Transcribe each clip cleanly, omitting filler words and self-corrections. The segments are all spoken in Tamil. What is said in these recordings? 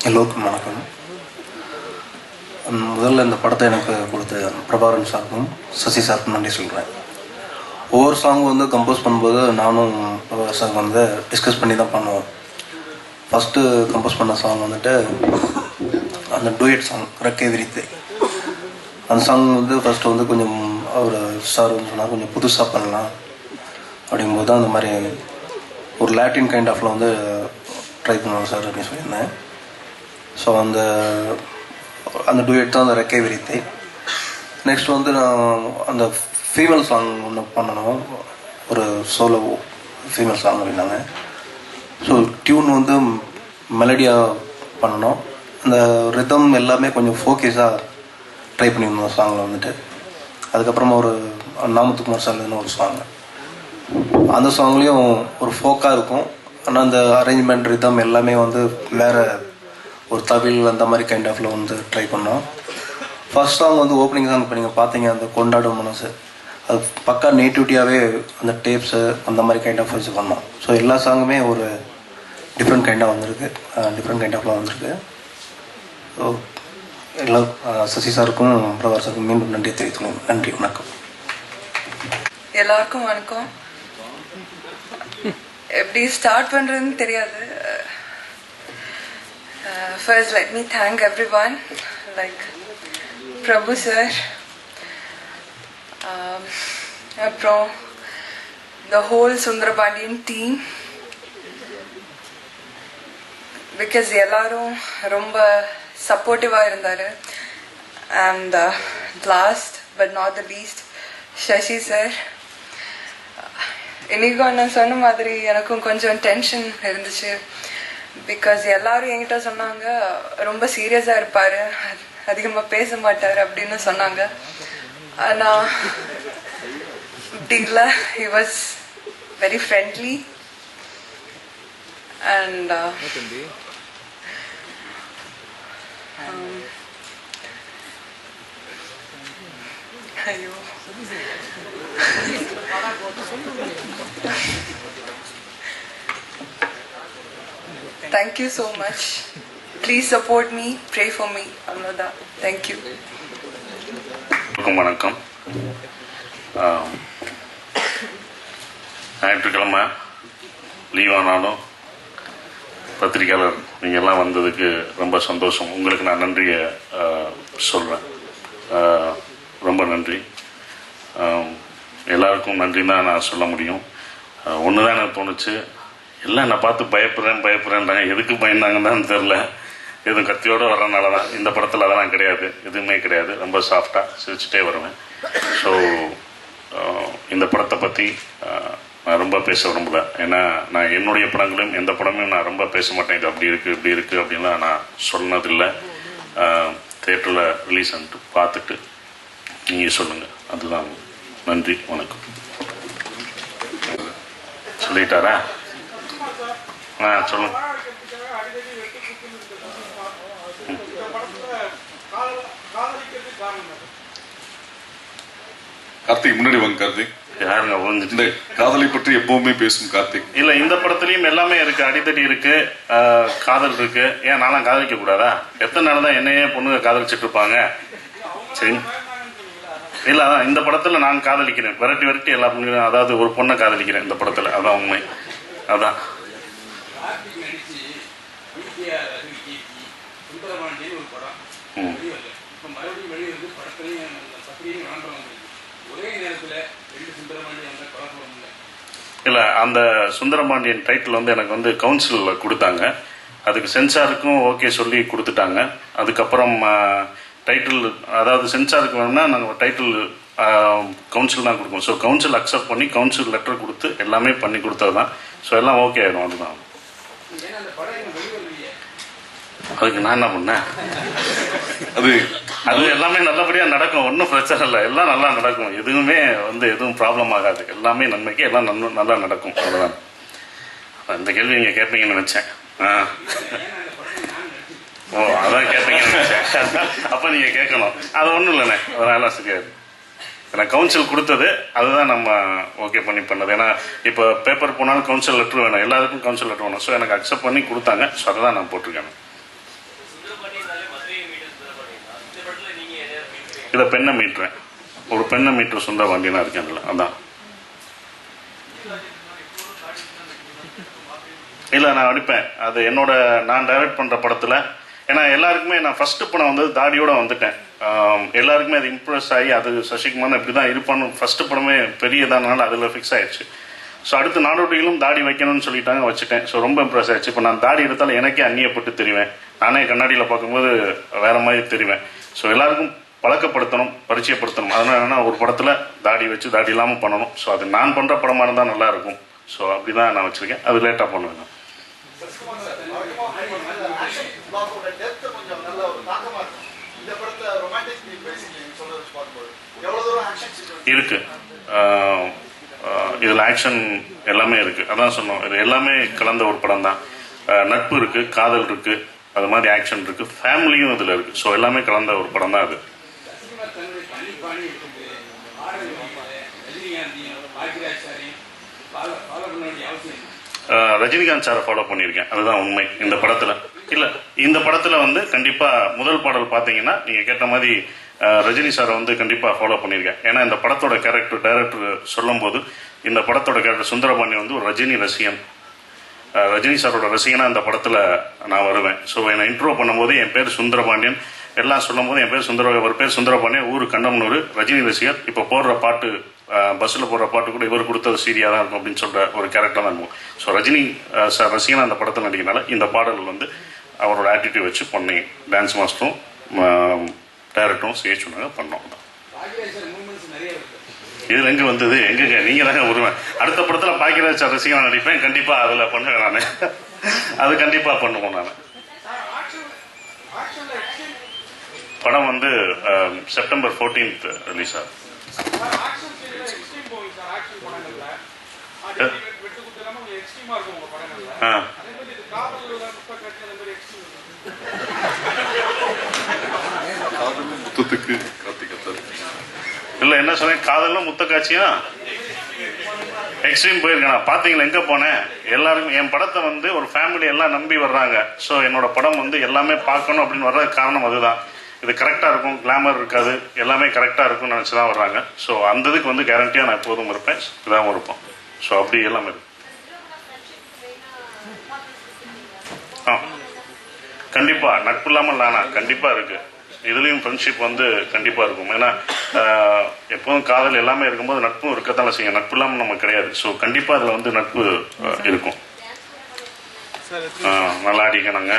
எல்லோருக்கும் வணக்கம். முதல்ல இந்த படத்தை எனக்கு கொடுத்த பிரபாகரன் சாருக்கும் சசி சாருக்கும் நன்றி சொல்கிறேன். ஒவ்வொரு சாங்கும் வந்து கம்போஸ் பண்ணும்போது நானும் பிரபாகர் சார் வந்து டிஸ்கஸ் பண்ணி தான் பண்ணுவோம். ஃபஸ்ட்டு கம்போஸ் பண்ண சாங் வந்துட்டு அந்த டூயட் சாங் ரெக்கை விரித்து. அந்த சாங் வந்து ஃபஸ்ட்டு வந்து கொஞ்சம் அவர் சார் வந்து சொன்னார் கொஞ்சம் புதுசாக பண்ணலாம் அப்படிங்கும்போது அந்த மாதிரி ஒரு லாட்டின் கைண்ட் ஆஃபில் வந்து ட்ரை பண்ணுவாங்க சார் அப்படின்னு சொல்லியிருந்தேன். ஸோ அந்த டூயட் தான் அந்த ரெக்கை விரித்தை. நெக்ஸ்ட் வந்து நான் அந்த ஃபீமேல் சாங் ஒன்று பண்ணணும், ஒரு சோலோ ஃபீமேல் சாங் அப்படின்னாங்க. ஸோ டியூன் வந்து மெலடியாக பண்ணணும், அந்த ரிதம் எல்லாமே கொஞ்சம் ஃபோக்கஸாக ட்ரை பண்ணியிருந்தோம் சாங்கில் வந்துட்டு. அதுக்கப்புறமா ஒரு நாமத்துக்குமார் சார்லேருந்து ஒரு சாங், அந்த சாங்லேயும் ஒரு ஃபோக்காக இருக்கும், ஆனால் அந்த அரேஞ்ச்மெண்ட் ரிதம் எல்லாமே வந்து வேறு ஒரு தவில் அந்த மாதிரி கைண்ட் ஆஃபில் வந்து ட்ரை பண்ணோம். ஃபர்ஸ்ட் சாங் வந்து ஓப்பனிங் சாங் இப்போ நீங்கள் பார்த்தீங்க, அந்த கொண்டாடும் மனசு, அது பக்கா நேட்டிவிட்டியாகவே அந்த டேப்ஸு அந்த மாதிரி கைண்ட் ஆஃப் வச்சு பண்ணோம். ஸோ எல்லா சாங்குமே ஒரு டிஃப்ரெண்ட் கைண்டாக வந்திருக்கு, டிஃப்ரெண்ட் கைண்ட் ஆஃபில் வந்திருக்கு. ஸோ எல்லா சசி சாருக்கும் பிரபாகர் சாருக்கும் மீண்டும் நன்றி தெரிவித்துள்ளேன். நன்றி, வணக்கம். எல்லாருக்கும் வணக்கம். எப்படி ஸ்டார்ட் பண்ணுறதுன்னு தெரியாது. First, let me thank everyone, like Prabhu sir, from the whole Sundarabadian team, because எல்லாரும் ரொம்ப சப்போர்ட்டிவாக இருந்தார். And last but not the least, Shashi sir. இன்னைக்கும் நான் சொன்ன மாதிரி எனக்கும் கொஞ்சம் டென்ஷன் இருந்துச்சு. பிகாஸ் எல்லாரும் என்கிட்ட சொன்னாங்க ரொம்ப சீரியஸாக இருப்பார், அதிகமாக பேச மாட்டார் அப்படின்னு சொன்னாங்க. ஆனால் அப்படி இல்லை, he was very friendly. And ஐயோ, thank you so much. Please support me, pray for me. Anuradha, thank you. வணக்கம். ஞாயிற்றுக்கிழமை லீவ் ஆனாலும் பத்திரிக்கையாளர் நீங்கள் எல்லாம் வந்ததுக்கு ரொம்ப சந்தோஷம். உங்களுக்கு நான் நன்றியை சொல்கிறேன். ரொம்ப நன்றி. எல்லாருக்கும் நன்றி தான் நான் சொல்ல முடியும். ஒன்று தான் எனக்கு தோணுச்சு, எல்லாம் என்னை பார்த்து பயப்படுறேன்றாங்க. எதுக்கு பயந்தாங்கன்னு தான் தெரில. எதுவும் கத்தியோடு வர்றதுனால தான். இந்த படத்தில் அதெல்லாம் கிடையாது, எதுவுமே கிடையாது. ரொம்ப சாஃப்டாக சிரிச்சுட்டே வருவேன். ஸோ இந்த படத்தை பற்றி நான் ரொம்ப பேச விரும்பல. ஏன்னா நான் என்னுடைய படங்களையும் எந்த படமும் நான் ரொம்ப பேச மாட்டேன். இது அப்படி இருக்குது இப்படி இருக்குது அப்படின்லாம் நான் சொன்னதில்லை. தேட்டரில் ரிலீஸ் ஆகிட்டு பார்த்துட்டு நீங்கள் சொல்லுங்கள், அதுதான். நன்றி, வணக்கம். சொல்லிட்டாரா? சொல்லுங்க. கார்த்திக் முன்னாடி வாங்க. கார்த்திக் யாருங்க புரிஞ்சுட்டு காதலை பற்றி எப்பவுமே பேசும் கார்த்திக். இல்ல, இந்த படத்துலயும் எல்லாமே இருக்கு. அடித்தடி இருக்கு, காதல் இருக்கு. ஏன் நான்லாம் காதலிக்க கூடாதா? எத்தனை நாள் தான் என்னையே பொண்ணுங்க காதலிச்சுட்டு இருப்பாங்க? சரி, இல்ல அதான் இந்த படத்துல நான் காதலிக்கிறேன். விரட்டி எல்லா பொண்ணுங்களும், அதாவது ஒரு பொண்ணை காதலிக்கிறேன் இந்த படத்துல. அதான் உண்மை. அதான் இல்ல, அந்த சுந்தரபாண்டியன் டைட்டில் வந்து எனக்கு வந்து கவுன்சில் கொடுத்தாங்க. அதுக்கு சென்சாருக்கும் ஓகே சொல்லி கொடுத்துட்டாங்க. அதுக்கப்புறம் டைட்டில், அதாவது சென்சாருக்கு வேணும்னா நாங்கள் டைட்டில் கவுன்சில் தான் கொடுக்கணும். ஸோ கவுன்சில் அக்செப்ட் பண்ணி கவுன்சில் லெட்டர் கொடுத்து எல்லாமே பண்ணி கொடுத்தது தான். ஸோ எல்லாம் ஓகே ஆகிடும். அதுதான். அதுக்கு நான் என்ன பண்ணேன்? அது எல்லாமே நல்லபடியாக நடக்கும், ஒன்றும் பிரச்சனை இல்லை. எல்லாம் நல்லா நடக்கும், எதுவுமே வந்து எதுவும் ப்ராப்ளம் ஆகாது. எல்லாமே நன்மைக்கு எல்லாம் நல்லா நடக்கும். அவ்வளோதான். இந்த கேள்வி நீங்கள் கேட்பீங்கன்னு நினச்சேன். ஓ, அதான் கேட்பீங்கன்னு நினச்சேன். அப்போ நீங்கள் கேட்கணும். அது ஒன்றும் இல்லைண்ணே, அதெல்லாம் சரியாது. எனக்கு கவுன்சில் கொடுத்தது அதுதான் நம்ம ஓகே பண்ணது. ஏன்னா இப்போ பேப்பர் போனாலும் கவுன்சில் லெட்டர் வேணும், எல்லாருக்கும் கவுன்சில் லெட்டர் வேணும். ஸோ எனக்கு அக்செப்ட் பண்ணி கொடுத்தாங்க. ஸோ அதை தான் நான் போட்டிருக்கேன். இதை பெண்ணை மீட்டுறேன், ஒரு பெண்ணை மீட்டுற சுந்தரபாண்டியனா இருக்கேன் அதில். அதான் இல்லை நான் அடிப்பேன். அது என்னோட நான் டைரக்ட் பண்ணுற படத்தில். ஏன்னா எல்லாருக்குமே நான் ஃபஸ்ட்டு படம் வந்து தாடியோட வந்துட்டேன். எல்லாருக்குமே அது இம்ப்ரெஸ் ஆகி அது சசிகுமார் இப்படி தான் இருப்பான்னு ஃபஸ்ட்டு படமே பெரியதானால அதில் ஃபிக்ஸ் ஆயிடுச்சு. ஸோ அடுத்து நாடோடிகளும் தாடி வைக்கணும்னு சொல்லிட்டாங்க, வச்சுட்டேன். ஸோ ரொம்ப இம்ப்ரெஸ் ஆயிடுச்சு. இப்போ நான் தாடி எடுத்தாலும் எனக்கே அந்நியப்பட்டு தெரிவேன். நானே கண்ணாடியில் பார்க்கும்போது வேற மாதிரி தெரிவேன். ஸோ எல்லாருக்கும் பழக்கப்படுத்தணும், பரிச்சயப்படுத்தணும். அதனால என்னன்னா ஒரு படத்தில் தாடி வச்சு தாடி இல்லாமல் பண்ணணும். ஸோ அது நான் பண்ணுற படமாக இருந்தால் நல்லா இருக்கும். ஸோ அப்படி தான் நான் வச்சுருக்கேன். அது லேட்டாக பண்ணுவேன். இருக்கு இதில் ஆக்ஷன் எல்லாமே இருக்கு. அதான் சொன்னோம், இது எல்லாமே கலந்த ஒரு படம் தான். நட்பு இருக்கு, காதல் இருக்கு, அது மாதிரி ஆக்ஷன் இருக்கு, ஃபேமிலியும் இதில் இருக்கு. ஸோ எல்லாமே கலந்த ஒரு படம் தான் அது. ரஜினிகாந்த் சாரை ஃபாலோ பண்ணியிருக்கேன், அதுதான் உண்மை. இந்த படத்தில் இல்லை, இந்த படத்தில் வந்து கண்டிப்பாக முதல் பாடல் பார்த்தீங்கன்னா நீங்கள் கேட்ட மாதிரி ரஜினி சாரை வந்து கண்டிப்பாக ஃபாலோ பண்ணியிருக்கேன். ஏன்னா இந்த படத்தோட கேரக்டர் டைரக்டர் சொல்லும் போது இந்த படத்தோட கேரக்டர் சுந்தரபாண்டியன் வந்து ஒரு ரஜினி ரசிகன், ரஜினி சாரோட ரசிகனாக இந்த படத்தில் நான் வருவேன். ஸோ என்னை இன்ட்ரோ பண்ணும்போது என் பேர் சுந்தரபாண்டியன் எல்லாம் சொல்லும் போது என் பேர் ஒரு பேர் சுந்தரபாண்டியன், ஊர் கண்டமனூர், ரஜினி ரசிகர். இப்போ போடுற பாட்டு பஸ்ஸில் போடுற பாட்டு கூட இவர் கொடுத்தது சீரியாக தான் இருக்கும் அப்படின்னு சொல்கிற ஒரு கேரக்டர் தான் இருக்கும். ஸோ ரஜினி சார் ரசிகனாக அந்த படத்தில் நடிக்கிறனால இந்த பாடல் வந்து அவரோட ஆட்டிடியூட் வச்சு பண்ணி டான்ஸ் மாஸ்டரும் டைரக்டரும் செய்ய சொன்னாங்க, பண்ணோம். இதில் எங்கே வந்தது எங்க நீங்கள் தாங்க வருவேன். அடுத்த படத்தில் பாக்கியராஜ் சார் ரசிகனாக நடிப்பேன், கண்டிப்பாக அதில் பண்ணுவேன் நான். அது கண்டிப்பாக பண்ணுவோம் நான். படம் வந்து செப்டம்பர் 14th ரிலீஸ் ஆகும். இல்ல என்ன சொன்னேன், காதலும் முத்த காட்சியும் எக்ஸ்ட்ரீம் போயிருக்கேன். பாத்தீங்களா எங்க போனேன்? எல்லாரும் என் படத்தை வந்து ஒரு ஃபேமிலி எல்லாம் நம்பி வர்றாங்க. ஸோ என்னோட படம் வந்து எல்லாமே பார்க்கணும் அப்படின்னு வர்ற காரணம் அதுதான். இது கரெக்டாக இருக்கும், கிளாமர் இருக்காது, எல்லாமே கரெக்டாக இருக்கும்னு நினச்சி தான் வர்றாங்க. ஸோ அந்த இதுக்கு வந்து கேரண்டியாக நான் எப்போதும் இருப்பேன், இதாகவும் இருப்போம். ஸோ அப்படி எல்லாமே இருக்கு. கண்டிப்பாக நட்பு இல்லாமல் நானா கண்டிப்பாக இருக்கு. இதுலேயும் ஃப்ரெண்ட்ஷிப் வந்து கண்டிப்பாக இருக்கும். ஏன்னா எப்போதும் காதல் எல்லாமே இருக்கும்போது நட்பும் இருக்கத்தான் செய்யும். நட்பு இல்லாமல் நம்ம கிடையாது. ஸோ கண்டிப்பாக அதில் வந்து நட்பு இருக்கும். நல்லா அடிக்கணுங்க,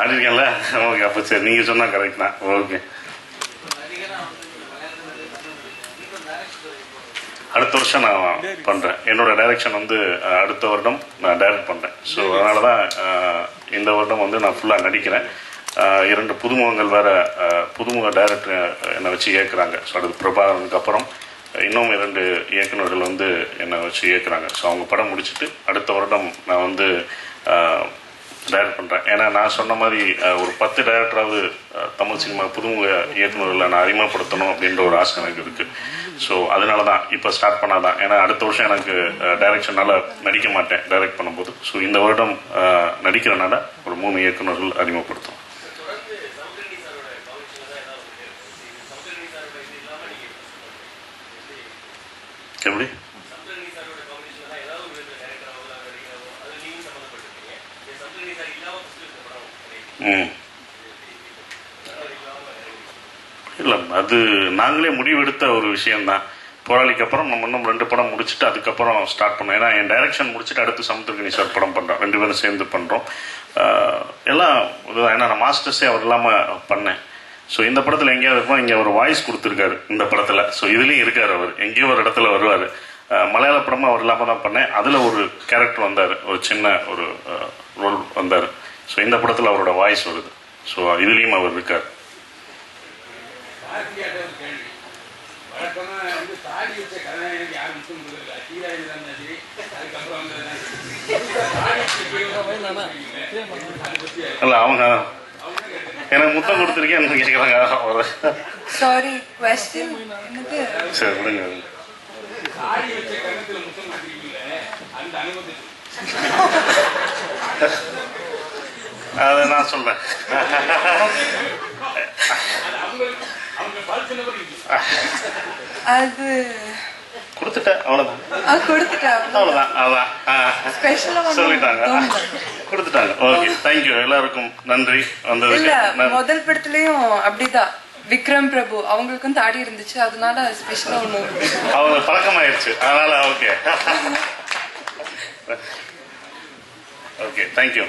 ஆடிருக்கேன்ல. ஓகே, அப்போ சரி, நீங்கள் சொன்னால் கரெக்ட் தான். ஓகே, அடுத்த வருஷம் நான் பண்ணுறேன். என்னோட டைரக்ஷன் வந்து அடுத்த வருடம் நான் டைரக்ட் பண்ணுறேன். ஸோ அதனால தான் இந்த வருடம் வந்து நான் ஃபுல்லாக நடிக்கிறேன். 2 புதுமுகங்கள் வேறு, புதுமுக டைரக்டர் என்னை வச்சு இயக்குறாங்க. ஸோ அடுத்து பிரபாகரனுக்கு அப்புறம் இன்னும் 2 இயக்குநர்கள் வந்து என்னை வச்சு இயக்குறாங்க. ஸோ அவங்க படம் முடிச்சுட்டு அடுத்த வருடம் நான் வந்து டைரக்ட் பண்ணுறேன். ஏன்னா நான் சொன்ன மாதிரி ஒரு 10 டைரக்டராவது தமிழ் சினிமா புதுமுக இயக்குநர்களை நான் அறிமுகப்படுத்தணும் அப்படின்ற ஒரு ஆசை எனக்கு இருக்குது. ஸோ அதனால தான் இப்போ ஸ்டார்ட் பண்ணாதான். ஏன்னா அடுத்த வருஷம் எனக்கு டைரக்ஷனால் நடிக்க மாட்டேன் டைரக்ட் பண்ணும்போது. ஸோ இந்த வருடம் நடிக்கிறனால ஒரு 3 இயக்குநர்கள் அறிமுகப்படுத்தும். எப்படி? இல்லை, அது நாங்களே முடிவெடுத்த ஒரு விஷயம்தான். போராளிக்கு அப்புறம் நம்ம இன்னும் 2 படம் முடிச்சுட்டு அதுக்கப்புறம் ஸ்டார்ட் பண்ணோம். ஏன்னா என் டைரக்ஷன் முடிச்சுட்டு அடுத்து சமுத்திரக்கனி சார் படம் பண்ணுறோம், 2 பேரும் சேர்ந்து பண்ணுறோம். எல்லாம் ஏன்னா நான் மாஸ்டர்ஸே அவர் இல்லாமல் பண்ணேன். ஸோ இந்த படத்தில் எங்கேயாவது இருப்போம், இங்கே ஒரு வாய்ஸ் கொடுத்துருக்காரு இந்த படத்தில். ஸோ இதுலேயும் இருக்கார், அவர் எங்கேயோ ஒரு இடத்துல வருவார். மலையாள படமும் அவர் இல்லாமல் தான் பண்ணேன். அதில் ஒரு கேரக்டர் வந்தார், ஒரு சின்ன ஒரு ரோல் வந்தார். ஸோ இந்த படத்தில் அவரோட வாய்ஸ் வருது. ஸோ இதுலேயும் அவர் இருக்கார். இல்லை, அவங்க எனக்கு முத்தம் கொடுத்துருக்கேன் கேட்குறாங்க. சாரி, கொஸ்டின் என்னது? சரி விடுங்க. அதை நான் சொல்றேன். அது கொடுத்துட்டேன், அவ்வளோதான். கொடுத்துட்டேன். அவ்வளோதான், அதான் ஸ்பெஷலா சொல்லிட்டாங்க, கொடுத்துட்டாங்க. Okay, thank you. எல்லாருக்கும் நன்றி வந்தது. இல்ல, முதல் படத்துலயும் அப்படிதான். விக்ரம் பிரபு அவங்களுக்கும் தாடி இருந்துச்சு, அதனால ஸ்பெஷலா ஒண்ணு அவங்க பழக்கமாயிருச்சு, அதனால ஓகே. Okay, thank you.